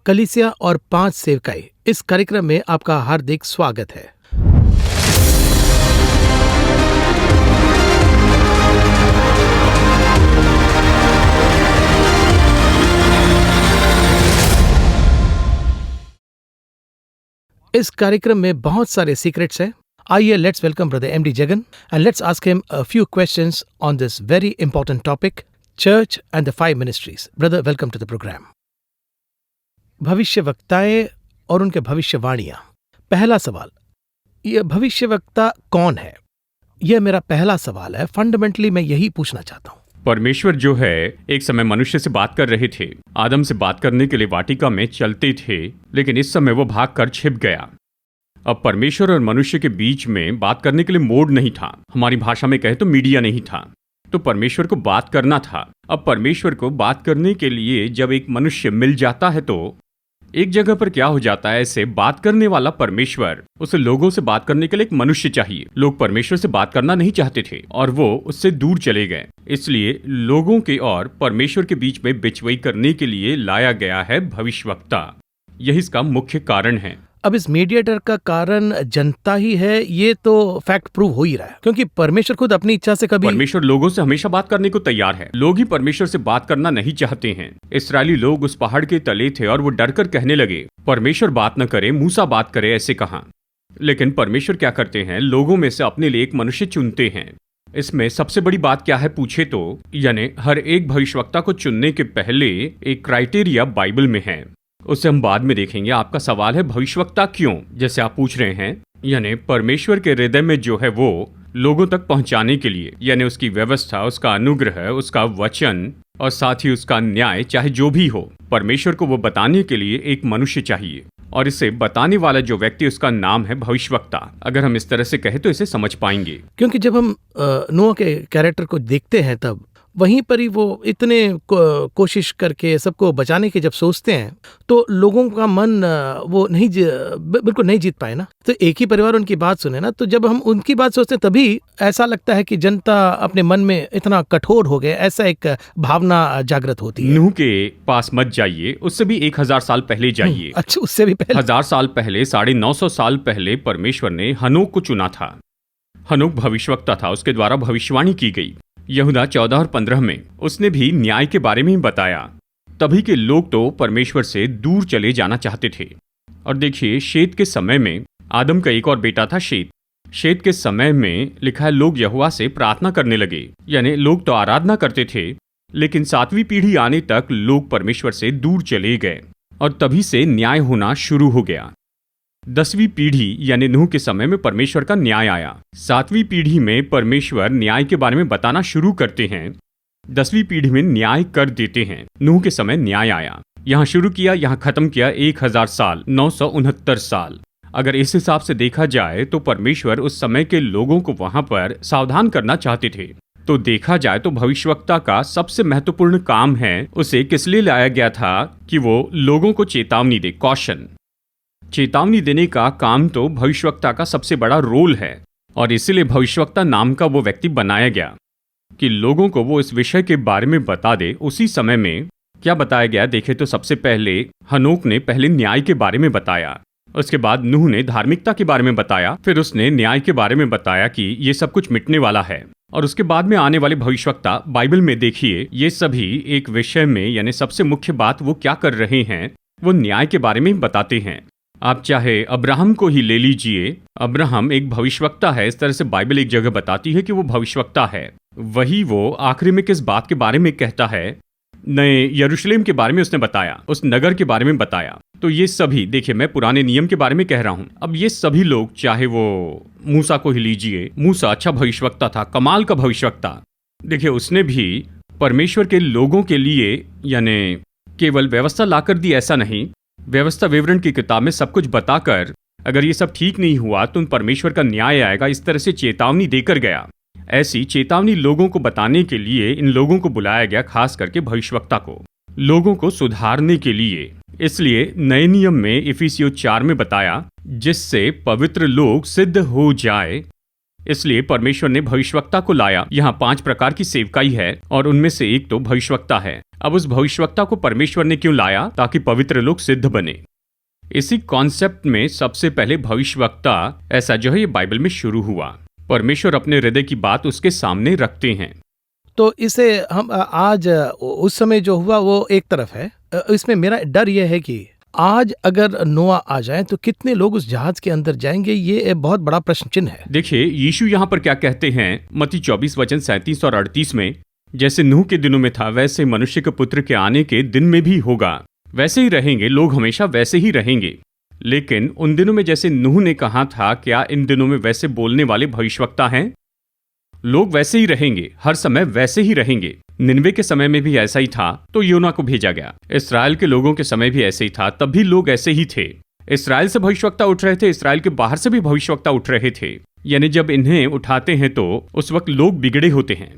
कलीसिया और 5 सेवकाई, इस कार्यक्रम में आपका हार्दिक स्वागत है। इस कार्यक्रम में बहुत सारे सीक्रेट्स हैं। आइए, let's welcome brother MD Jagan and let's ask him a few questions on this very important topic, church and the 5 ministries. Brother, welcome to the programme. भविष्यवक्ताएं और उनके भविष्यवाणियां। पहला सवाल, यह भविष्यवक्ता कौन है? यह मेरा पहला सवाल है। फंडामेंटली मैं यही पूछना चाहता हूं। परमेश्वर जो है एक समय मनुष्य से बात कर रहे थे। आदम से बात करने के लिए वाटिका में चलते थे, लेकिन इस समय वो भाग कर छिप गया। अब परमेश्वर और मनुष्य के बीच में बात करने के लिए मोड नहीं था। हमारी भाषा में कहे तो मीडिया नहीं था। तो परमेश्वर को बात करना था। अब परमेश्वर को बात करने के लिए जब एक मनुष्य मिल जाता है तो एक जगह पर क्या हो जाता है, ऐसे बात करने वाला परमेश्वर, उसे लोगों से बात करने के लिए एक मनुष्य चाहिए। लोग परमेश्वर से बात करना नहीं चाहते थे और वो उससे दूर चले गए। इसलिए लोगों के और परमेश्वर के बीच में बिचवई करने के लिए लाया गया है भविष्यवक्ता। यही इसका मुख्य कारण है। अब इस मीडिएटर का कारण जनता ही है, ये तो फैक्ट प्रूव हो ही रहा है, क्योंकि परमेश्वर खुद अपनी इच्छा से कभी परमेश्वर लोगों से हमेशा बात करने को तैयार है। लोग ही परमेश्वर से बात करना नहीं चाहते हैं। इस्राएली लोग उस पहाड़ के तले थे और वो डरकर कहने लगे, परमेश्वर बात न करे, मूसा बात करे, ऐसे कहा। लेकिन परमेश्वर क्या करते हैं, लोगों में से अपने लिए एक मनुष्य चुनते हैं। इसमें सबसे बड़ी बात क्या है पूछे तो, यानी हर एक भविष्यवक्ता को चुनने के पहले एक क्राइटेरिया बाइबल में है। उसे हम बाद में देखेंगे। आपका सवाल है भविष्यवक्ता क्यों, जैसे आप पूछ रहे हैं, यानी परमेश्वर के हृदय में जो है वो लोगों तक पहुंचाने के लिए, यानी उसकी व्यवस्था, उसका अनुग्रह, उसका वचन और साथ ही उसका न्याय, चाहे जो भी हो, परमेश्वर को वो बताने के लिए एक मनुष्य चाहिए। और इसे बताने वाला जो व्यक्ति, उसका नाम है भविष्यवक्ता। अगर हम इस तरह से कहें तो इसे समझ पाएंगे। क्योंकि जब हम नोआ के कैरेक्टर को देखते हैं तब वहीं पर ही वो इतने कोशिश करके सबको बचाने की जब सोचते हैं तो लोगों का मन वो बिल्कुल नहीं जीत पाए ना। तो एक ही परिवार उनकी बात सुने ना, तो जब हम उनकी बात सोचते हैं तभी ऐसा लगता है कि जनता अपने मन में इतना कठोर हो गए, ऐसा एक भावना जागृत होती है। नूह के पास मत जाइए, उससे भी 1000 साल पहले जाइए। अच्छा, उससे भी पहले 1000 साल पहले, 950 साल पहले परमेश्वर ने हनोक को चुना था। हनोक भविष्यवक्ता था, उसके द्वारा भविष्यवाणी की गई। यहूदा 14 और 15 में उसने भी न्याय के बारे में ही बताया। तभी के लोग तो परमेश्वर से दूर चले जाना चाहते थे। और देखिए, शेत के समय में आदम का एक और बेटा था शेत। शेत के समय में लिखा है लोग यहोवा से प्रार्थना करने लगे, यानी लोग तो आराधना करते थे, लेकिन 7वीं पीढ़ी आने तक लोग परमेश्वर से दूर चले गए और तभी से न्याय होना शुरू हो गया। 10वीं पीढ़ी यानी नूह के समय में परमेश्वर का न्याय आया। 7वीं पीढ़ी में परमेश्वर न्याय के बारे में बताना शुरू करते हैं। 10वीं पीढ़ी में न्याय कर देते हैं। नूह के समय न्याय आया, यहाँ शुरू किया, यहाँ खत्म किया। 1000 साल, 969 साल। अगर इस हिसाब से देखा जाए तो परमेश्वर उस समय के लोगों को वहां पर सावधान करना चाहते थे। तो देखा जाए तो भविष्यवक्ता का सबसे महत्वपूर्ण काम है, उसे किस लिए लाया गया था कि वो लोगों को चेतावनी दे, कॉशन। चेतावनी देने का काम तो भविष्यवक्ता का सबसे बड़ा रोल है और इसीलिए भविष्यवक्ता नाम का वो व्यक्ति बनाया गया कि लोगों को वो इस विषय के बारे में बता दे। उसी समय में क्या बताया गया देखे तो सबसे पहले हनोक ने पहले न्याय के बारे में बताया, उसके बाद नूह ने धार्मिकता के बारे में बताया, फिर उसने न्याय के बारे में बताया कि ये सब कुछ मिटने वाला है। और उसके बाद में आने वाले भविष्यवक्ता बाइबल में देखिए, ये सभी एक विषय में, यानी सबसे मुख्य बात वो क्या कर रहे हैं, वो न्याय के बारे में बताते हैं। आप चाहे अब्राहम को ही ले लीजिए, अब्राहम एक भविष्यवक्ता है। इस तरह से बाइबल एक जगह बताती है कि वो भविष्यवक्ता है। वही वो आखिरी में किस बात के बारे में कहता है, नए यरूशलेम के बारे में उसने बताया, उस नगर के बारे में बताया। तो ये सभी देखिए, मैं पुराने नियम के बारे में कह रहा हूं। अब ये सभी लोग, चाहे वो मूसा को ही लीजिए, मूसा अच्छा भविष्यवक्ता था, कमाल का भविष्यवक्ता। देखिए, उसने भी परमेश्वर के लोगों के लिए यानी केवल व्यवस्था लाकर दी, ऐसा नहीं, व्यवस्था विवरण की किताब में सब कुछ बताकर अगर ये सब ठीक नहीं हुआ तो परमेश्वर का न्याय आएगा, इस तरह से चेतावनी देकर गया। ऐसी चेतावनी लोगों को बताने के लिए इन लोगों को बुलाया गया, खास करके भविष्यवक्ता को, लोगों को सुधारने के लिए। इसलिए नए नियम में इफिसियों 4 में बताया, जिससे पवित्र लोग सिद्ध हो जाए। इसलिए परमेश्वर ने भविष्यवक्ता को लाया। यहाँ 5 प्रकार की सेवकाई है और उनमें से एक तो भविष्यवक्ता है। अब उस भविष्यवक्ता को परमेश्वर ने क्यों लाया? ताकि पवित्र लोग सिद्ध बने। इसी कॉन्सेप्ट में सबसे पहले भविष्यवक्ता ऐसा जो है ये बाइबल में शुरू हुआ। परमेश्वर अपने हृदय की बात उसके सामने रखते हैं। तो इसे हम आज उस समय जो हुआ वो एक तरफ है। इसमें मेरा डर यह है कि आज अगर नोआ आ जाए तो कितने लोग उस जहाज के अंदर जाएंगे, ये बहुत बड़ा प्रश्न चिन्ह है। देखिए यीशु यहाँ पर क्या कहते हैं मत्ती 24 वचन 37 और 38 में, जैसे नूह के दिनों में था वैसे मनुष्य के पुत्र के आने के दिन में भी होगा। वैसे ही रहेंगे लोग, हमेशा वैसे ही रहेंगे। लेकिन उन दिनों में जैसे नूह ने कहा था, क्या इन दिनों में वैसे बोलने वाले भविष्यवक्ता हैं? लोग वैसे ही रहेंगे, हर समय वैसे ही रहेंगे। निनवे के समय में भी ऐसा ही था तो योना को भेजा गया। इस्राएल के लोगों के समय भी ऐसे ही था, तब भी लोग ऐसे ही थे। इस्राएल से भविष्यवक्ता उठ रहे थे, इस्राएल के बाहर से भी भविष्यवक्ता उठ रहे थे। यानी जब इन्हें उठाते हैं तो उस वक्त लोग बिगड़े होते हैं।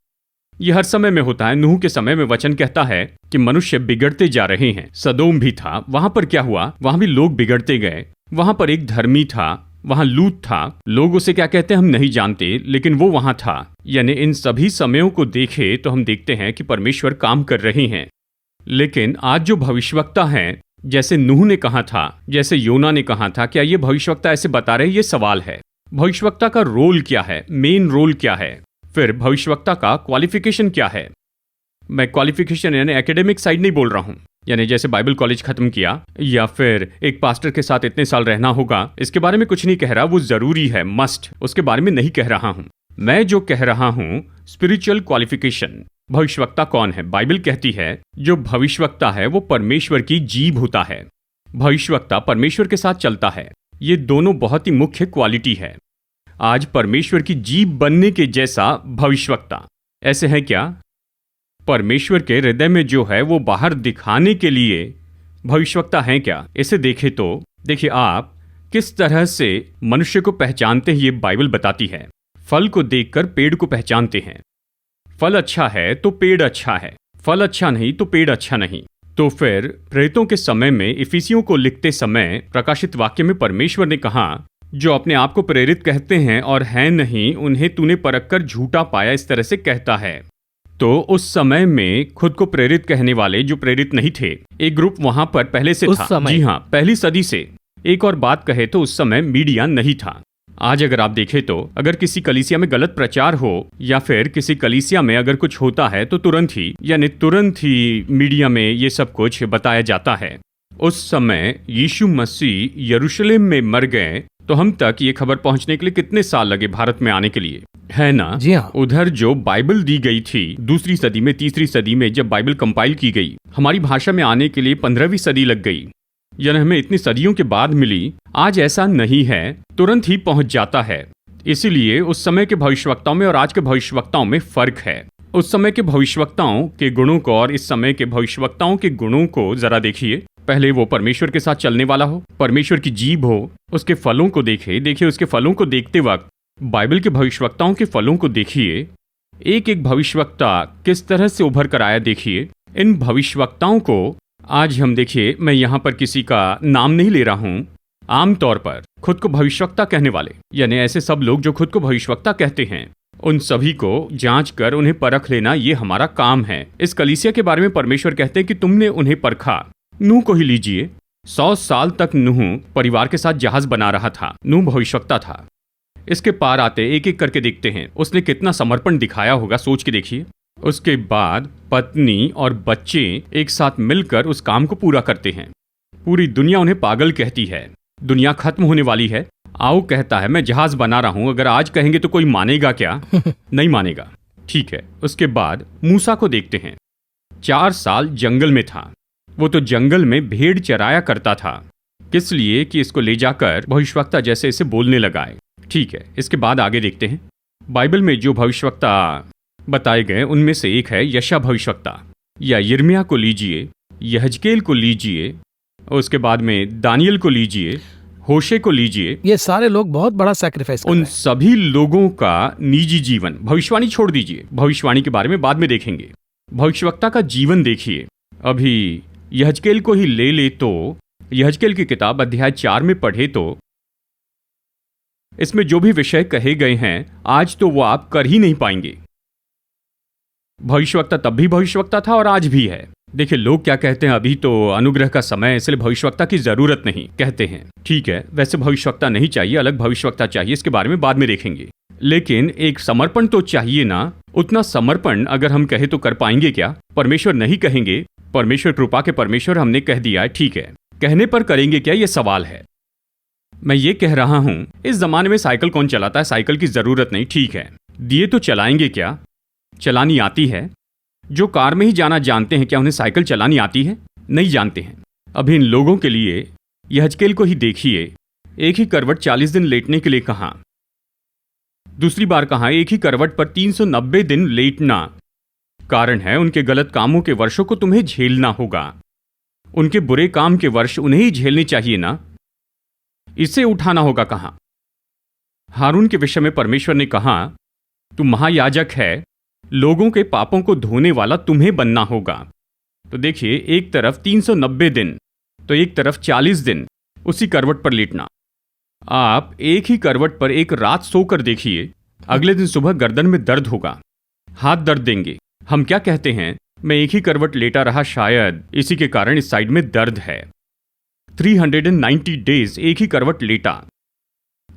यह हर समय में होता है। नूह के समय में वचन कहता है कि मनुष्य बिगड़ते जा रहे हैं। सदोम भी था, वहां पर क्या हुआ? वहां भी लोग बिगड़ते गए। वहां पर एक धर्मी था, वहां लूत था। लोग उसे क्या कहते हैं हम नहीं जानते, लेकिन वो वहां था। यानी इन सभी समयों को देखे तो हम देखते हैं कि परमेश्वर काम कर रहे हैं। लेकिन आज जो भविष्यवक्ता हैं, जैसे नूह ने कहा था, जैसे योना ने कहा था, क्या ये भविष्यवक्ता ऐसे बता रहे? ये सवाल है। भविष्यवक्ता का रोल क्या है? मेन रोल क्या है? फिर भविष्यवक्ता का क्वालिफिकेशन क्या है? मैं क्वालिफिकेशन यानी एकेडमिक साइड नहीं बोल रहा हूं, यानी जैसे बाइबल कॉलेज खत्म किया या फिर एक पास्टर के साथ इतने साल रहना होगा, इसके बारे में कुछ नहीं कह रहा। वो जरूरी है, मस्ट, उसके बारे में नहीं कह रहा हूं। मैं जो कह रहा हूं स्पिरिचुअल क्वालिफिकेशन। भविष्यवक्ता कौन है? बाइबल कहती है जो भविष्यवक्ता है वो परमेश्वर की जीभ होता है। भविष्यवक्ता परमेश्वर के साथ चलता है। ये दोनों बहुत ही मुख्य क्वालिटी है। आज परमेश्वर की जीभ बनने के जैसा भविष्यवक्ता ऐसे है क्या? परमेश्वर के हृदय में जो है वो बाहर दिखाने के लिए भविष्यवक्ता हैं क्या? इसे देखें तो देखिए आप किस तरह से मनुष्य को पहचानते हैं, ये बाइबल बताती है। फल को देखकर पेड़ को पहचानते हैं। फल अच्छा है तो पेड़ अच्छा है, फल अच्छा नहीं तो पेड़ अच्छा नहीं। तो फिर प्रेरितों के समय में इफिसियों को लिखते समय प्रकाशित वाक्य में परमेश्वर ने कहा, जो अपने आप को प्रेरित कहते हैं और हैं नहीं, उन्हें तूने परखकर झूठा पाया, इस तरह से कहता है। तो उस समय में खुद को प्रेरित कहने वाले जो प्रेरित नहीं थे, एक ग्रुप वहां पर पहले से था। जी हाँ, पहली सदी से। एक और बात कहे तो उस समय मीडिया नहीं था। आज अगर आप देखें तो अगर किसी कलीसिया में गलत प्रचार हो या फिर किसी कलीसिया में अगर कुछ होता है तो तुरंत ही मीडिया में ये सब कुछ बताया जाता है। उस समय यीशु मसीह यरूशलेम में मर गए तो हम तक ये खबर पहुंचने के लिए कितने साल लगे भारत में आने के लिए, है ना? जी हाँ। उधर जो बाइबल दी गई थी दूसरी सदी में, तीसरी सदी में जब बाइबल कंपाइल की गई, हमारी भाषा में आने के लिए 15वीं सदी लग गई। यानी हमें इतनी सदियों के बाद मिली। आज ऐसा नहीं है, तुरंत ही पहुंच जाता है। इसीलिए उस समय के भविष्यवक्ताओं में और आज के भविष्यवक्ताओं में फर्क है। उस समय के भविष्यवक्ताओं के गुणों को और इस समय के भविष्यवक्ताओं के गुणों को जरा देखिए। पहले वो परमेश्वर के साथ चलने वाला हो, परमेश्वर की जीभ हो, उसके फलों को देखिए उसके फलों को देखते वक्त बाइबल के भविष्यवक्ताओं के फलों को देखिए। एक एक भविष्यवक्ता किस तरह से उभर कर आया देखिए। इन भविष्यवक्ताओं को आज हम देखिए, मैं यहाँ पर किसी का नाम नहीं ले रहा हूँ, आमतौर पर खुद को भविष्यवक्ता कहने वाले, यानी ऐसे सब लोग जो खुद को भविष्यवक्ता कहते हैं, उन सभी को जांच कर उन्हें परख लेना ये हमारा काम है। इस कलीसिया के बारे में परमेश्वर कहते हैं कि तुमने उन्हें परखा। नूह को ही लीजिए, 100 साल तक नूह परिवार के साथ जहाज बना रहा था। नूह भविष्यवक्ता था। इसके पार आते एक एक करके देखते हैं उसने कितना समर्पण दिखाया होगा, सोच के देखिए। उसके बाद पत्नी और बच्चे एक साथ मिलकर उस काम को पूरा करते हैं। पूरी दुनिया उन्हें पागल कहती है, दुनिया खत्म होने वाली है, आओ कहता है मैं जहाज बना रहा हूं। अगर आज कहेंगे तो कोई मानेगा क्या? नहीं मानेगा। ठीक है, उसके बाद मूसा को देखते हैं। 4 साल जंगल में था। वो तो जंगल में भेड़ चराया करता था। किस लिए? कि इसको ले जाकर भविष्यवक्ता जैसे इसे बोलने लगाए। ठीक है, इसके बाद आगे देखते हैं। बाइबल में जो भविष्यवक्ता बताए गए उनमें से एक है यशा भविष्यवक्ता, या यिर्मयाह को लीजिए, यहजकेल को लीजिए, उसके बाद में दानियल को लीजिए, होशे को लीजिए। ये सारे लोग बहुत बड़ा सैक्रिफाइस कर रहे हैं। उन सभी लोगों का निजी जीवन, भविष्यवाणी छोड़ दीजिए, भविष्यवाणी के बारे में बाद में देखेंगे। भविष्यवक्ता का जीवन देखिए। अभी यहजकेल को ही ले तो यहजकेल की किताब अध्याय 4 में पढ़े तो इसमें जो भी विषय कहे गए हैं आज तो वो आप कर ही नहीं पाएंगे। भविष्यवक्ता तब भी भविष्यवक्ता था और आज भी है। देखिए लोग क्या कहते हैं, अभी तो अनुग्रह का समय है इसलिए भविष्यवक्ता की जरूरत नहीं, कहते हैं। ठीक है, वैसे भविष्यवक्ता नहीं चाहिए, अलग भविष्यवक्ता चाहिए, इसके बारे में बाद में देखेंगे। लेकिन एक समर्पण तो चाहिए ना। उतना समर्पण अगर हम कहे तो कर पाएंगे क्या? परमेश्वर नहीं कहेंगे, परमेश्वर कृपा के परमेश्वर हमने कह दिया है, ठीक है, कहने पर करेंगे क्या, ये सवाल है। मैं ये कह रहा हूं इस जमाने में साइकिल कौन चलाता है, साइकिल की जरूरत नहीं, ठीक है, दिए तो चलाएंगे क्या? चलानी आती है? जो कार में ही जाना जानते हैं क्या उन्हें साइकिल चलानी आती है? नहीं जानते हैं। अभी इन लोगों के लिए यहजकेल को ही देखिए, एक ही करवट 40 दिन लेटने के लिए कहा, दूसरी बार कहा एक ही करवट पर 390 दिन लेटना। कारण है उनके गलत कामों के वर्षों को तुम्हें झेलना होगा। उनके बुरे काम के वर्ष उन्हें ही झेलने चाहिए ना, इसे उठाना होगा। कहा हारून के विषय में परमेश्वर ने कहा तू महायाजक है, लोगों के पापों को धोने वाला तुम्हें बनना होगा। तो देखिए, एक तरफ 390 दिन तो एक तरफ 40 दिन उसी करवट पर लेटना। आप एक ही करवट पर एक रात सोकर देखिए, अगले दिन सुबह गर्दन में दर्द होगा, हाथ दर्द देंगे। हम क्या कहते हैं, मैं एक ही करवट लेटा रहा, शायद इसी के कारण इस साइड में दर्द है। 390 डेज एक ही करवट लेटा।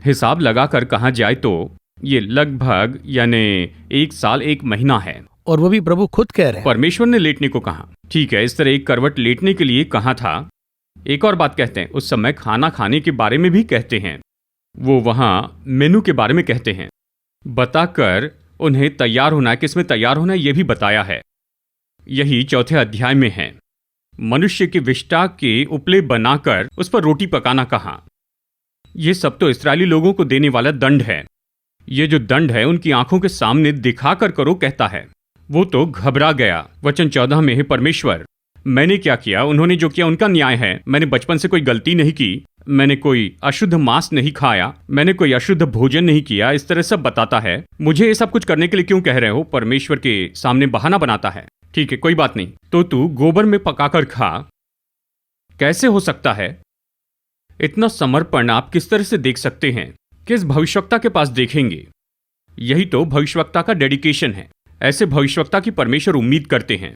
हिसाब लगाकर कहा जाए तो ये लगभग यानी 1 साल 1 महीना है। और वो भी प्रभु खुद कह रहे हैं। परमेश्वर ने लेटने को कहा, ठीक है, इस तरह एक करवट लेटने के लिए कहा था। एक और बात कहते हैं, उस समय खाना खाने के बारे में भी कहते हैं। वो वहां मेनू के बारे में कहते हैं, बताकर उन्हें तैयार होना है, किसमें तैयार होना है ये भी बताया है। यही 4 अध्याय में है। मनुष्य की विष्ठा के उपले बनाकर उस पर रोटी पकाना कहा। यह सब तो इस्राएली लोगों को देने वाला दंड है। ये जो दंड है उनकी आंखों के सामने दिखाकर करो, कहता है। वो तो घबरा गया। वचन 14 में है, परमेश्वर मैंने क्या किया, उन्होंने जो किया उनका न्याय है। मैंने बचपन से कोई गलती नहीं की, मैंने कोई अशुद्ध मांस नहीं खाया, मैंने कोई अशुद्ध भोजन नहीं किया, इस तरह सब बताता है। मुझे ये सब कुछ करने के लिए क्यों कह रहे हो? परमेश्वर के सामने बहाना बनाता है। ठीक है, कोई बात नहीं, तो तू गोबर में पकाकर खा। कैसे हो सकता है? इतना समर्पण आप किस तरह से देख सकते हैं? किस भविष्यवक्ता के पास देखेंगे? यही तो भविष्यवक्ता का डेडिकेशन है। ऐसे भविष्यवक्ता की परमेश्वर उम्मीद करते हैं।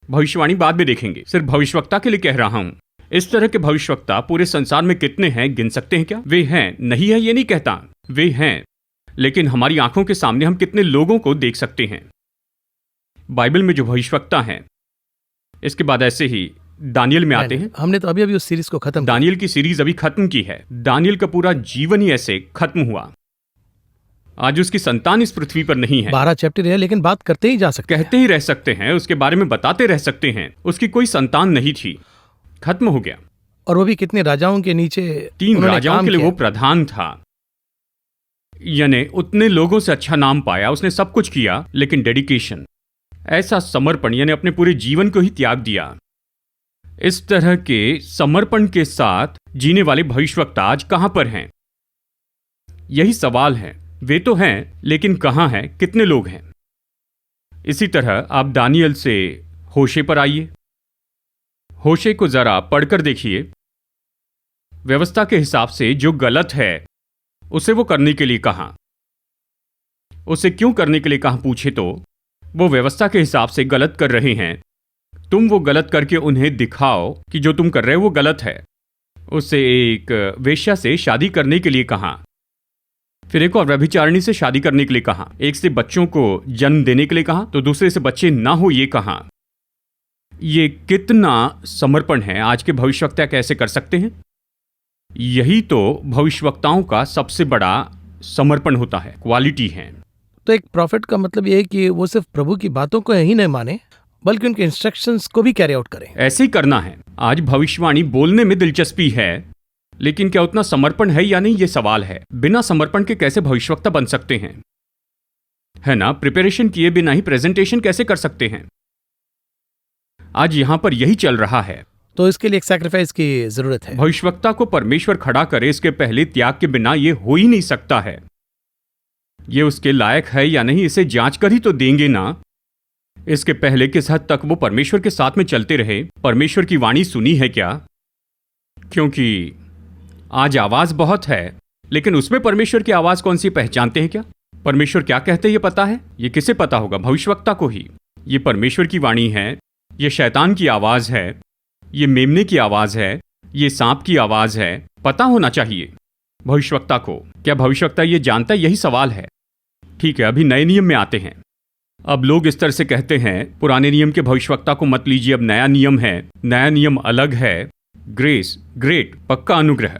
भविष्यवाणी बाद में देखेंगे, सिर्फ भविष्यवक्ता के लिए कह रहा हूं। इस तरह के भविष्यवक्ता पूरे संसार में कितने हैं, गिन सकते हैं क्या? वे हैं, नहीं है ये नहीं कहता, वे हैं। लेकिन हमारी आंखों के सामने हम कितने लोगों को देख सकते हैं बाइबल में जो भविष्यवक्ता हैं। इसके बाद ऐसे ही दानियल में आते हैं। हमने तो अभी उस सीरीज को खत्म, दानियल की सीरीज अभी खत्म की है। दानियल का पूरा जीवन ही ऐसे खत्म हुआ। आज उसकी संतान इस पृथ्वी पर नहीं है। 12 चैप्टर है, लेकिन बात करते ही जा सकते हैं, कहते ही रह सकते हैं, उसके बारे में बताते रह सकते हैं। उसकी कोई संतान नहीं थी, खत्म हो गया। और वो भी कितने राजाओं के नीचे, 3 राजाओं के लिए वो प्रधान था। यानी उतने लोगों से अच्छा नाम पाया, उसने सब कुछ किया, लेकिन डेडिकेशन, ऐसा समर्पण, यानी अपने पूरे जीवन को ही त्याग दिया। इस तरह के समर्पण के साथ जीने वाले भविष्यवक्ता आज कहां पर हैं? यही सवाल है। वे तो हैं, लेकिन कहां हैं, कितने लोग हैं? इसी तरह आप दानियल से होशे पर आइए। होशे को जरा पढ़कर देखिए। व्यवस्था के हिसाब से जो गलत है उसे वो करने के लिए कहा। उसे क्यों करने के लिए कहा पूछे तो वो व्यवस्था के हिसाब से गलत कर रहे हैं। तुम वो गलत करके उन्हें दिखाओ कि जो तुम कर रहे हो वो गलत है। उसे एक वेश्या से शादी करने के लिए कहा, फिर एक और व्यभिचारिणी से शादी करने के लिए कहा, एक से बच्चों को जन्म देने के लिए कहा तो दूसरे से बच्चे ना हो ये कहा। ये कितना समर्पण है। आज के भविष्यवक्ता कैसे कर सकते हैं? यही तो भविष्यवक्ताओं का सबसे बड़ा समर्पण होता है, क्वालिटी है। तो एक प्रॉफिट का मतलब ये है कि वो सिर्फ प्रभु की बातों को ही नहीं माने, बल्कि उनके इंस्ट्रक्शंस को भी कैरी आउट करें। ऐसे ही करना है। आज भविष्यवाणी बोलने में दिलचस्पी है, लेकिन क्या उतना समर्पण है या नहीं, ये सवाल है। बिना समर्पण के कैसे भविष्यवक्ता बन सकते हैं? है ना? प्रिपरेशन किए बिना ही प्रेजेंटेशन कैसे कर सकते हैं? आज यहां पर यही चल रहा है। तो इसके लिए एक सैक्रिफाइस की जरूरत है। भविष्यवक्ता को परमेश्वर खड़ा करे, इसके पहले त्याग के बिना ये हो ही नहीं सकता है। ये उसके लायक है या नहीं, इसे जांच कर ही तो देंगे ना। इसके पहले किस हद तक वो परमेश्वर के साथ में चलते रहे, परमेश्वर की वाणी सुनी है क्या? क्योंकि आज आवाज बहुत है, लेकिन उसमें परमेश्वर की आवाज कौन सी पहचानते हैं क्या? परमेश्वर क्या कहते हैं ये पता है? ये किसे पता होगा? भविष्यवक्ता को ही। ये परमेश्वर की वाणी है, ये शैतान की आवाज है, ये मेमने की आवाज है, ये सांप की आवाज है, पता होना चाहिए भविष्यवक्ता को। क्या भविष्यवक्ता ये जानता है? यही सवाल है। ठीक है, अभी नए नियम में आते हैं। अब लोग इस तरह से कहते हैं, पुराने नियम के भविष्यवक्ता को मत लीजिए, अब नया नियम है, नया नियम अलग है, ग्रेस, ग्रेट, पक्का अनुग्रह।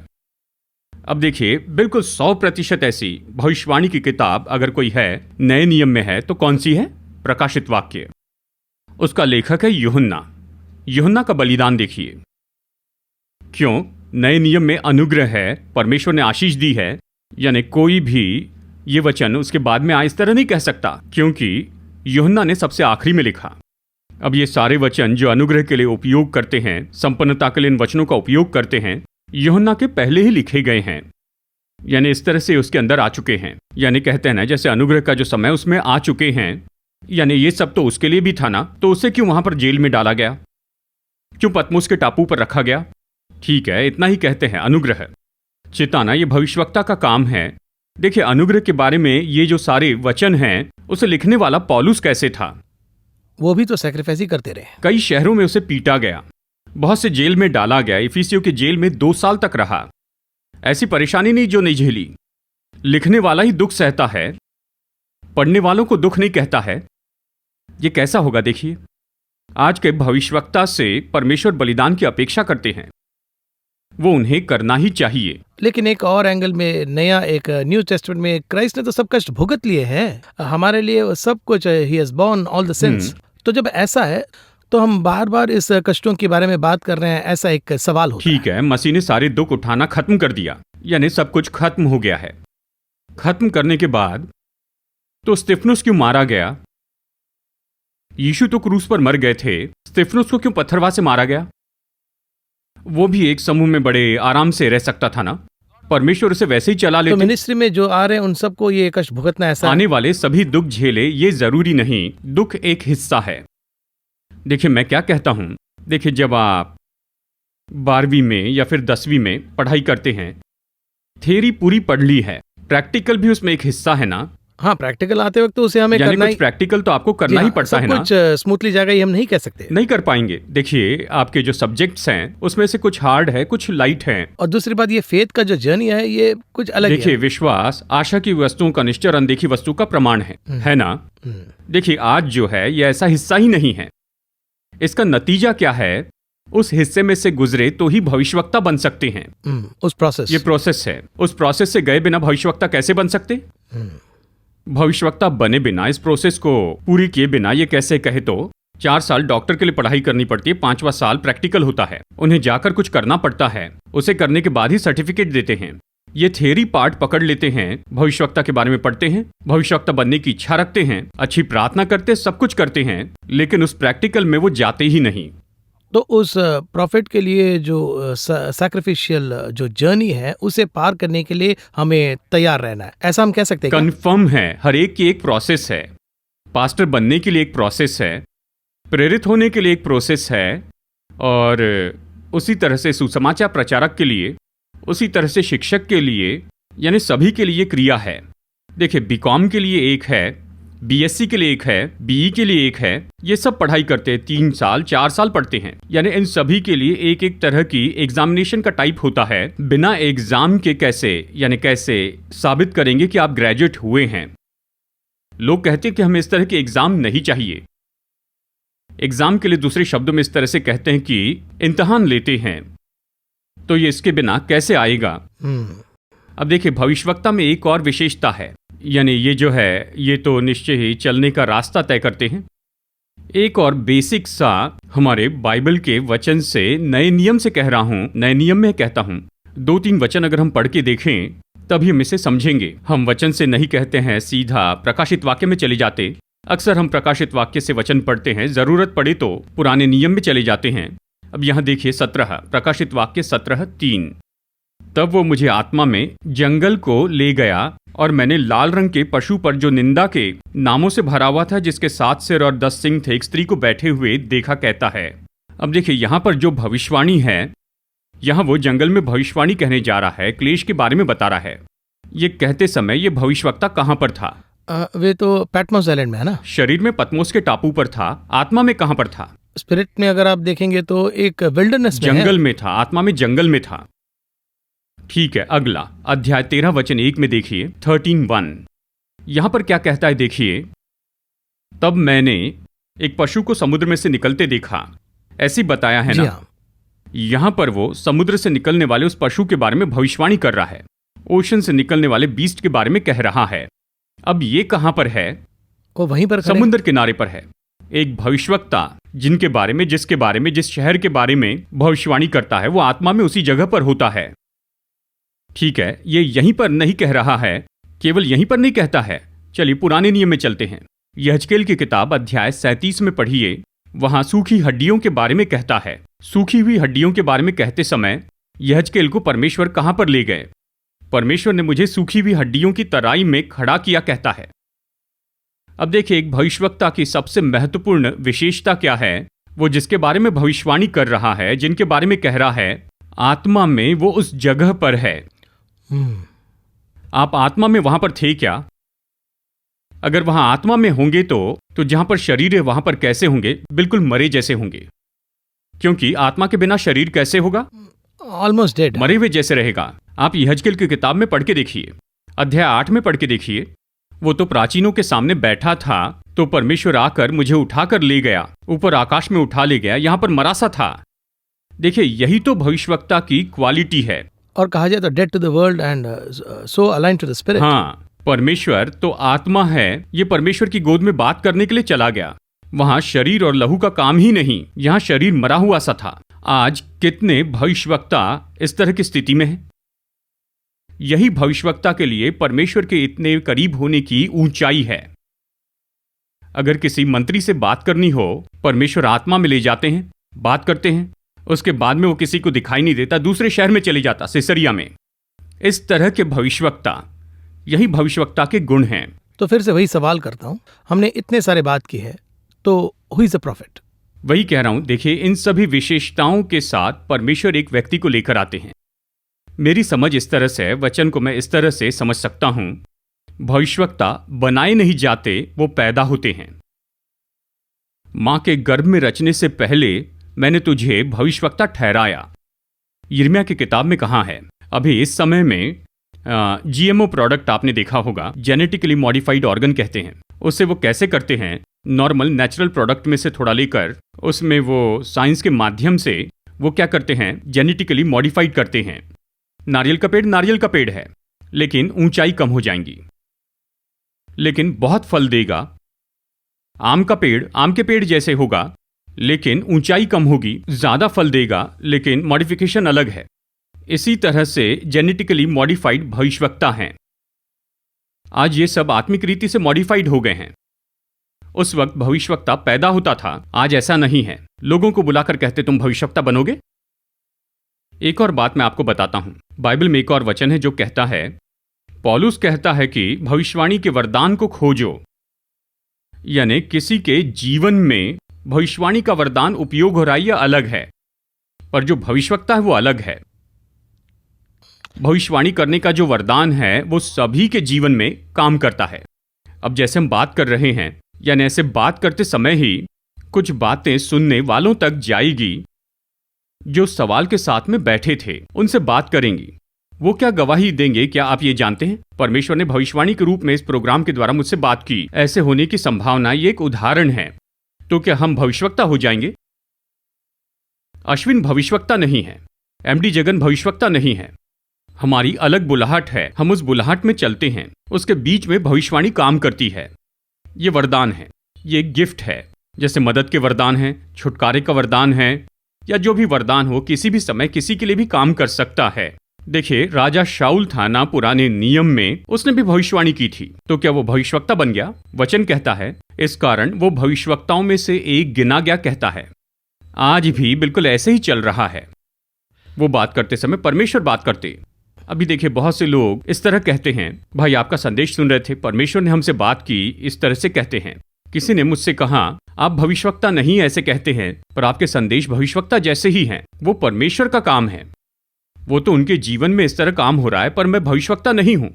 अब देखिए, बिल्कुल 100% ऐसी भविष्यवाणी की किताब अगर कोई है नए नियम में है तो कौन सी है? प्रकाशित वाक्य। उसका लेखक है यूहन्ना। यूहन्ना का बलिदान देखिए। क्यों? नए नियम में अनुग्रह है, परमेश्वर ने आशीष दी है, यानी कोई भी ये वचन उसके बाद में इस तरह नहीं कह सकता, क्योंकि यूहन्ना ने सबसे आखिरी में लिखा। अब ये सारे वचन जो अनुग्रह के लिए उपयोग करते हैं, संपन्नता के लिए इन वचनों का उपयोग करते हैं, यूहन्ना के पहले ही लिखे गए हैं, यानी इस तरह से उसके अंदर आ चुके हैं। यानी कहते हैं ना, जैसे अनुग्रह का जो समय उसमें आ चुके हैं, यानी ये सब तो उसके लिए भी था ना, तो उसे क्यों वहां पर जेल में डाला गया? क्यों पतमुस के टापू पर रखा गया? ठीक है, इतना ही कहते हैं, अनुग्रह चिताना ये भविष्यवक्ता का काम है। देखिए, अनुग्रह के बारे में ये जो सारे वचन हैं, उसे लिखने वाला पौलुस कैसे था? वो भी तो सैक्रिफाइस ही करते रहे। कई शहरों में उसे पीटा गया, बहुत से जेल में डाला गया। इफिसियों के जेल में 2 साल तक रहा। ऐसी परेशानी नहीं जो नहीं झेली। लिखने वाला ही दुख सहता है, पढ़ने वालों को दुख नहीं कहता है। ये कैसा होगा? देखिए, आज के भविष्यवक्ता से परमेश्वर बलिदान की अपेक्षा करते हैं, वो उन्हें करना ही चाहिए। लेकिन एक और एंगल में, नया एक न्यू टेस्टमेंट में क्राइस्ट ने तो सब कष्ट भुगत लिए हैं हमारे लिए, सब कुछ, ही has borne all the sins. तो जब ऐसा है तो हम बार बार इस कष्टों के बारे में बात कर रहे हैं, ऐसा एक सवाल होता है। ठीक है, मसीह ने सारे दुख उठाना खत्म कर दिया, यानी सब कुछ खत्म हो गया है। खत्म करने के बाद तो स्तिफनुस क्यों मारा गया? यीशु तो क्रूस पर मर गए थे, स्तिफनुस को क्यों पत्थरवाह से मारा गया? वो भी एक समूह में बड़े आराम से रह सकता था ना, परमेश्वर उसे वैसे ही चला लेते। तो मिनिस्ट्री में जो आ रहे हैं उन सबको ये कष्ट भुगतना ऐसा आने वाले सभी दुख झेले, ये जरूरी नहीं, दुख एक हिस्सा है। देखिए, मैं क्या कहता हूं, देखिए, जब आप 12वीं में या फिर 10वीं में पढ़ाई करते हैं, थियरी पूरी पढ़ ली है, प्रैक्टिकल भी उसमें एक हिस्सा है ना। हाँ, प्रैक्टिकल आते वक्त तो उसे हमें करना ही, प्रैक्टिकल तो आपको करना ही पड़ता है ना। कुछ स्मूथली जाएगा ये हम नहीं कह सकते, नहीं कर पाएंगे। देखिए, आपके जो सब्जेक्ट्स हैं उसमें से कुछ हार्ड है, कुछ लाइट है। और दूसरी बात, ये फेथ का जो जर्नी है ये कुछ अलग है। देखिए, विश्वास आशा की वस्तुओं का निश्चय और अनदेखी वस्तु का प्रमाण है ना। देखिए, आज जो है ये ऐसा हिस्सा ही नहीं है। इसका नतीजा क्या है? उस हिस्से में से गुजरे तो ही भविष्यवक्ता बन सकते हैं। उस प्रोसेस, ये प्रोसेस है। उस प्रोसेस से गए बिना भविष्यवक्ता कैसे बन सकते? भविष्यवक्ता बने बिना, इस प्रोसेस को पूरी किए बिना, ये कैसे कहे तो 4 साल डॉक्टर के लिए पढ़ाई करनी पड़ती है, 5वां साल प्रैक्टिकल होता है, उन्हें जाकर कुछ करना पड़ता है, उसे करने के बाद ही सर्टिफिकेट देते हैं। ये थियरी पार्ट पकड़ लेते हैं, भविष्यवक्ता के बारे में पढ़ते हैं, भविष्यवक्ता बनने की इच्छा रखते हैं, अच्छी प्रार्थना करते, सब कुछ करते हैं, लेकिन उस प्रैक्टिकल में वो जाते ही नहीं। तो उस प्रॉफिट के लिए जो सैक्रिफिशियल जो जर्नी है उसे पार करने के लिए हमें तैयार रहना है, ऐसा हम कह सकते हैं। कन्फर्म है, हर एक की एक प्रोसेस है। पास्टर बनने के लिए एक प्रोसेस है, प्रेरित होने के लिए एक प्रोसेस है, और उसी तरह से सुसमाचार प्रचारक के लिए, उसी तरह से शिक्षक के लिए, यानी सभी के लिए क्रिया है। देखिए, बीकॉम के लिए एक है, बीएससी के लिए एक है, बीई के लिए एक है। ये सब पढ़ाई करते हैं, 3 साल 4 साल पढ़ते हैं, यानी इन सभी के लिए एक एक तरह की एग्जामिनेशन का टाइप होता है। बिना एग्जाम के कैसे, यानी कैसे साबित करेंगे कि आप ग्रेजुएट हुए हैं? लोग कहते हैं कि हमें इस तरह के एग्जाम नहीं चाहिए। एग्जाम के लिए दूसरे शब्दों में इस तरह से कहते हैं कि इम्तिहान लेते हैं, तो ये इसके बिना कैसे आएगा? अब देखिए, भविष्यवक्ता में एक और विशेषता है, यानी ये जो है ये तो निश्चय ही चलने का रास्ता तय करते हैं। एक और बेसिक सा हमारे बाइबल के वचन से, नए नियम से कह रहा हूं, नए नियम में कहता हूं, 2-3 वचन अगर हम पढ़ के देखें तभी हम इसे समझेंगे। हम वचन से नहीं कहते हैं, सीधा प्रकाशित वाक्य में चले जाते। अक्सर हम प्रकाशित वाक्य से वचन पढ़ते हैं, जरूरत पड़े तो पुराने नियम में चले जाते हैं। अब यहां देखिए 17, प्रकाशित वाक्य 17:3। तब वो मुझे आत्मा में जंगल को ले गया और मैंने लाल रंग के पशु पर, जो निंदा के नामों से भरा हुआ था, जिसके 7 सिर और 10 सिंग थे, एक स्त्री को बैठे हुए देखा, कहता है। अब देखिए, यहां पर जो भविष्यवाणी है, यहां वो जंगल में भविष्यवाणी कहने जा रहा है, क्लेश के बारे में बता रहा है। ये कहते समय ये भविष्यवक्ता कहाँ पर था? वे तो पैटमोस आइलैंड में है ना। शरीर में पतमोस के टापू पर था, आत्मा में कहाँ पर था? स्पिरिट में अगर आप देखेंगे तो एक विल्डरनेस में है। जंगल में था, आत्मा में जंगल में था। ठीक है, अगला अध्याय 13 वचन 1 में देखिए 13:1। यहां पर क्या कहता है देखिए, तब मैंने एक पशु को समुद्र में से निकलते देखा। ऐसी बताया है जी ना। हाँ। यहां पर वो समुद्र से निकलने वाले उस पशु के बारे में भविष्यवाणी कर रहा है, ओशन से निकलने वाले बीस्ट के बारे में कह रहा है। अब ये कहां पर है? वो वहीं पर खड़े। समुद्र किनारे पर है। एक भविष्यवक्ता जिसके बारे में जिस शहर के बारे में भविष्यवाणी करता है, वो आत्मा में उसी जगह पर होता है। ठीक है, ये यहीं पर नहीं कह रहा है, केवल यहीं पर नहीं कहता है। चलिए पुराने नियम में चलते हैं। यहेजकेल की किताब अध्याय 37 में पढ़िए, वहां सूखी हड्डियों के बारे में कहता है। सूखी हुई हड्डियों के बारे में कहते समय यहेजकेल को परमेश्वर कहां पर ले गए? परमेश्वर ने मुझे सूखी हुई हड्डियों की तराई में खड़ा किया कहता है। अब देखिए, एक भविष्यवक्ता की सबसे महत्वपूर्ण विशेषता क्या है? वो जिसके बारे में भविष्यवाणी कर रहा है, जिनके बारे में कह रहा है, आत्मा में वो उस जगह पर है। आप आत्मा में वहां पर थे क्या? अगर वहां आत्मा में होंगे तो जहां पर शरीर है वहां पर कैसे होंगे? बिल्कुल मरे जैसे होंगे, क्योंकि आत्मा के बिना शरीर कैसे होगा? ऑलमोस्ट डेड, मरे हुए जैसे रहेगा। आप यहेजकेल की किताब में पढ़ के देखिए, अध्याय 8 में पढ़ के देखिए। वो तो प्राचीनों के सामने बैठा था, तो परमेश्वर आकर मुझे उठाकर ले गया, ऊपर आकाश में उठा ले गया। यहां पर मरा सा था। देखिए, यही तो भविष्यवक्ता की क्वालिटी है। और कहा जाए तो dead to the world and so aligned to the spirit. हाँ, परमेश्वर तो आत्मा है। ये परमेश्वर की गोद में बात करने के लिए चला गया। वहां शरीर और लहू का काम ही नहीं, यहां शरीर मरा हुआ सा था। आज कितने भविष्यवक्ता इस तरह की स्थिति में हैं? यही भविष्यवक्ता के लिए परमेश्वर के इतने करीब होने की ऊंचाई है। अगर किसी मंत्री से बात करनी हो, परमेश्वर आत्मा में ले जाते हैं, बात करते हैं, उसके बाद में वो किसी को दिखाई नहीं देता, दूसरे शहर में चले जाता, सिसरिया में। इस तरह के भविष्यवक्ता, यही भविष्यवक्ता के गुण हैं। तो फिर से वही सवाल करता हूं, हमने इतने सारे बात की है, तो हु इज अ प्रॉफिट? वही कह रहा हूं, देखिए, इन सभी विशेषताओं के साथ परमेश्वर एक व्यक्ति को लेकर आते हैं। मेरी समझ इस तरह से, वचन को मैं इस तरह से समझ सकता हूं, भविष्यवक्ता बनाए नहीं जाते, वो पैदा होते हैं। मां के गर्भ में रचने से पहले मैंने तुझे भविष्यवक्ता ठहराया। यिर्मयाह की किताब में कहा है। अभी इस समय में जीएमओ प्रोडक्ट आपने देखा होगा, जेनेटिकली मॉडिफाइड ऑर्गन कहते हैं। उससे वो कैसे करते हैं? नॉर्मल नेचुरल प्रोडक्ट में से थोड़ा लेकर उसमें वो साइंस के माध्यम से वो क्या करते हैं? जेनेटिकली मॉडिफाइड करते हैं। नारियल का पेड़ है, लेकिन ऊंचाई कम हो जाएंगी, लेकिन बहुत फल देगा। आम का पेड़ आम के पेड़ जैसे होगा, लेकिन ऊंचाई कम होगी, ज्यादा फल देगा, लेकिन मॉडिफिकेशन अलग है। इसी तरह से जेनेटिकली मॉडिफाइड भविष्यवक्ता हैं। आज ये सब आत्मिक रीति से मॉडिफाइड हो गए हैं। उस वक्त भविष्यवक्ता पैदा होता था, आज ऐसा नहीं है। लोगों को बुलाकर कहते तुम भविष्यवक्ता बनोगे। एक और बात मैं आपको बताता हूं, बाइबल में एक और वचन है जो कहता है, पौलुस कहता है कि भविष्यवाणी के वरदान को खोजो। यानी किसी के जीवन में भविष्यवाणी का वरदान उपयोग हो रहा है, यह अलग है, पर जो भविष्यवक्ता है वो अलग है। भविष्यवाणी करने का जो वरदान है वो सभी के जीवन में काम करता है। अब जैसे हम बात कर रहे हैं, यानी ऐसे बात करते समय ही कुछ बातें सुनने वालों तक जाएगी जो सवाल के साथ में बैठे थे, उनसे बात करेंगी। वो क्या गवाही देंगे, क्या आप ये जानते हैं? परमेश्वर ने भविष्यवाणी के रूप में इस प्रोग्राम के द्वारा मुझसे बात की। ऐसे होने की संभावना, ये एक उदाहरण है। तो क्या हम भविष्यवक्ता हो जाएंगे? अश्विन भविष्यवक्ता नहीं है, एमडी जगन भविष्यवक्ता नहीं है। हमारी अलग बुलाहट है, हम उस बुलाहट में चलते हैं, उसके बीच में भविष्यवाणी काम करती है। ये वरदान है, ये गिफ्ट है। जैसे मदद के वरदान हैं, छुटकारे का वरदान है, या जो भी वरदान हो, किसी भी समय किसी के लिए भी काम कर सकता है। देखिए, राजा शाऊल था ना पुराने नियम में, उसने भी भविष्यवाणी की थी। तो क्या वो भविष्यवक्ता बन गया? वचन कहता है इस कारण वो भविष्यवक्ताओं में से एक गिना गया कहता है। आज भी बिल्कुल ऐसे ही चल रहा है। वो बात करते समय परमेश्वर बात करते। अभी देखिए, बहुत से लोग इस तरह कहते हैं, भाई आपका संदेश सुन रहे थे, परमेश्वर ने हमसे बात की, इस तरह से कहते हैं। किसी ने मुझसे कहा आप भविष्यवक्ता नहीं ऐसे कहते हैं, पर आपके संदेश भविष्यवक्ता जैसे ही हैं। वो परमेश्वर का काम है, वो तो उनके जीवन में इस तरह काम हो रहा है, पर मैं भविष्यवक्ता नहीं हूं।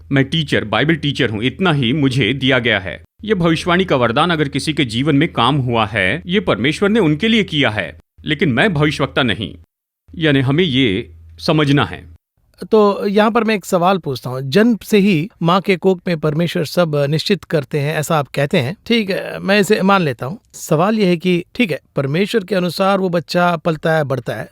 मैं टीचर, बाइबल टीचर हूँ, इतना ही मुझे दिया गया है। ये भविष्यवाणी का वरदान अगर किसी के जीवन में काम हुआ है, ये परमेश्वर ने उनके लिए किया है, लेकिन मैं भविष्यवक्ता नहीं। यानी हमें ये समझना है। तो यहाँ पर मैं एक सवाल पूछता हूँ, जन्म से ही माँ के कोख में परमेश्वर सब निश्चित करते हैं, ऐसा आप कहते हैं, ठीक है, मैं इसे मान लेता हूँ। सवाल यह है कि ठीक है, परमेश्वर के अनुसार वो बच्चा पलता है, बढ़ता है,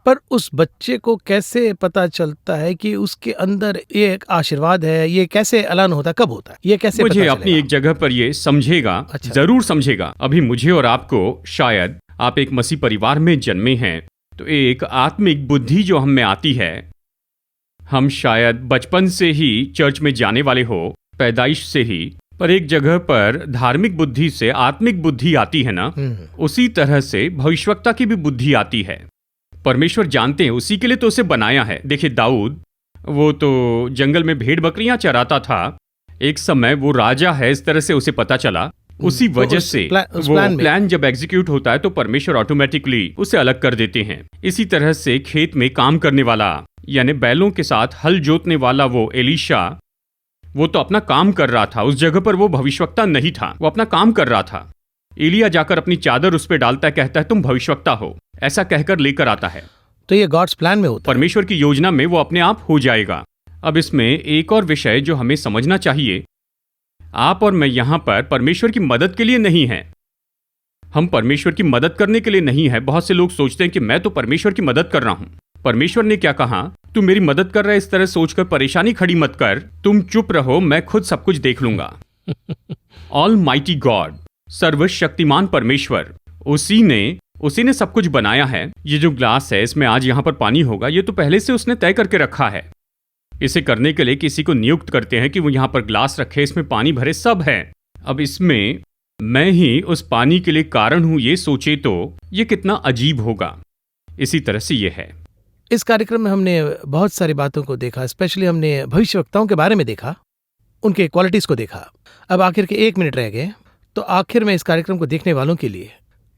पर उस बच्चे को कैसे पता चलता है कि उसके अंदर ये एक आशीर्वाद है? ये कैसे ऐलान होता है, कब होता है, ये कैसे मुझे पता अपनी चलेगा? एक जगह पर ये समझेगा, अच्छा। जरूर समझेगा। अभी मुझे और आपको, शायद आप एक मसीह परिवार में जन्मे हैं, तो एक आत्मिक बुद्धि जो हम में आती है, हम शायद बचपन से ही चर्च में जाने वाले हो, पैदाइश से ही, पर एक जगह पर धार्मिक बुद्धि से आत्मिक बुद्धि आती है ना, उसी तरह से भविष्यवक्ता की भी बुद्धि आती है। परमेश्वर जानते हैं, उसी के लिए तो उसे बनाया है। देखिए दाऊद, वो तो जंगल में भेड़ बकरियां चराता था, एक समय वो राजा है, इस तरह से उसे पता चला। उसी तो वजह उस से उस वो प्लान जब एग्जीक्यूट होता है तो परमेश्वर ऑटोमेटिकली उसे अलग कर देते हैं। इसी तरह से खेत में काम करने वाला, यानी बैलों के साथ हल जोतने वाला वो एलीशा, वो तो अपना काम कर रहा था, उस जगह पर वो भविष्यवक्ता नहीं था, वो अपना काम कर रहा था। एलिया जाकर अपनी चादर उस पर डालता है, कहता है तुम भविष्यवक्ता हो, ऐसा कहकर लेकर आता है। तो ये गॉड्स प्लान में होता है, परमेश्वर की योजना में वो अपने आप हो जाएगा। अब इसमें एक और विषय जो हमें समझना चाहिए, आप और मैं यहाँ पर परमेश्वर की मदद के लिए नहीं हैं। हम परमेश्वर की मदद करने के लिए नहीं है। बहुत से लोग सोचते हैं कि मैं तो परमेश्वर की मदद कर रहा हूं। परमेश्वर ने क्या कहा, तू मेरी मदद कर रहा है, इस तरह सोचकर परेशानी खड़ी मत कर, तुम चुप रहो, मैं खुद सब कुछ देख लूंगा। ऑलमाइटी गॉड, सर्वशक्तिमान परमेश्वर, उसी ने सब कुछ बनाया है। ये जो ग्लास है, इसमें आज यहाँ पर पानी होगा, ये तो पहले से उसने तय करके रखा है। इसे करने के लिए किसी को नियुक्त करते हैं कि वो यहाँ पर ग्लास रखे, इसमें पानी भरे, सब है। अब इसमें मैं ही उस पानी के लिए कारण हूं, ये सोचे तो ये कितना अजीब होगा। इसी तरह से ये है। इस कार्यक्रम में हमने बहुत सारी बातों को देखा, स्पेशली हमने भविष्यवक्ताओं के बारे में देखा, उनके क्वालिटीज को देखा। अब आखिर के 1 मिनट रह गए, तो आखिर में इस कार्यक्रम को देखने वालों के लिए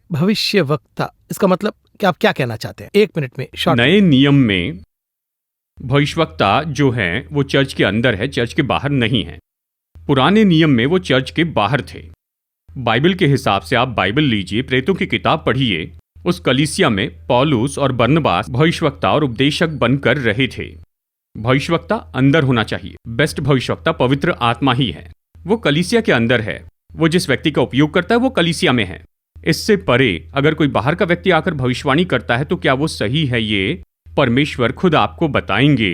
भविष्यवक्ता, इसका मतलब कि आप क्या कहना चाहते हैं 1 मिनट में शॉर्ट? नए नियम में भविष्यवक्ता जो है वो चर्च के अंदर है, चर्च के बाहर नहीं है। पुराने नियम में वो चर्च के बाहर थे। बाइबल के हिसाब से आप बाइबल लीजिए, प्रेतों की किताब पढ़िए, उस कलीसिया में पौलुस और बरनबास भविष्यवक्ता और उपदेशक बनकर रहे थे। भविष्यवक्ता अंदर होना चाहिए। बेस्ट भविष्यवक्ता पवित्र आत्मा ही है, वो कलीसिया के अंदर है। वो जिस व्यक्ति का उपयोग करता है वो कलीसिया में है। इससे परे अगर कोई बाहर का व्यक्ति आकर भविष्यवाणी करता है तो क्या वो सही है, ये परमेश्वर खुद आपको बताएंगे।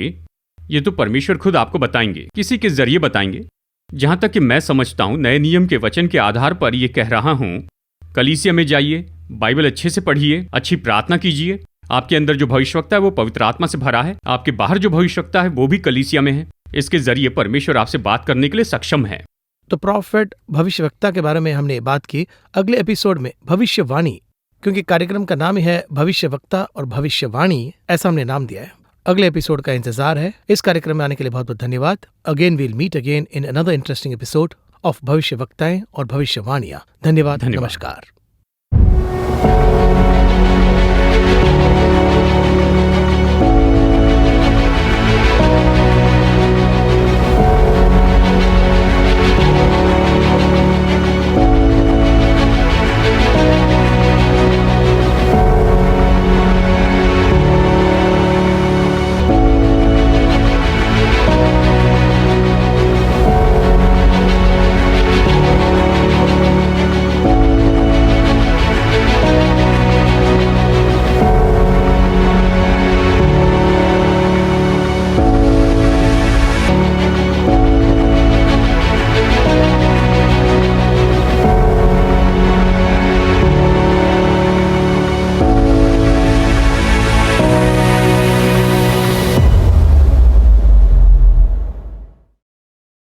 ये तो परमेश्वर खुद आपको बताएंगे, किसी के जरिए बताएंगे। जहां तक कि मैं समझता हूं, नए नियम के वचन के आधार पर ये कह रहा हूं, कलीसिया में जाइए, बाइबल अच्छे से पढ़िए, अच्छी प्रार्थना कीजिए। आपके अंदर जो भविष्यवक्ता है वो पवित्र आत्मा से भरा है, आपके बाहर जो भविष्यवक्ता है वो भी कलीसिया में है। इसके जरिए परमेश्वर आपसे बात करने के लिए सक्षम है। तो प्रॉफिट भविष्यवक्ता के बारे में हमने बात की। अगले एपिसोड में भविष्यवाणी, क्योंकि कार्यक्रम का नाम है भविष्यवक्ता और भविष्यवाणी, ऐसा हमने नाम दिया है। अगले एपिसोड का इंतजार है। इस कार्यक्रम में आने के लिए बहुत बहुत धन्यवाद। Again we'll meet again in another interesting episode of भविष्यवक्ताएं और भविष्यवाणियां। धन्यवाद, नमस्कार।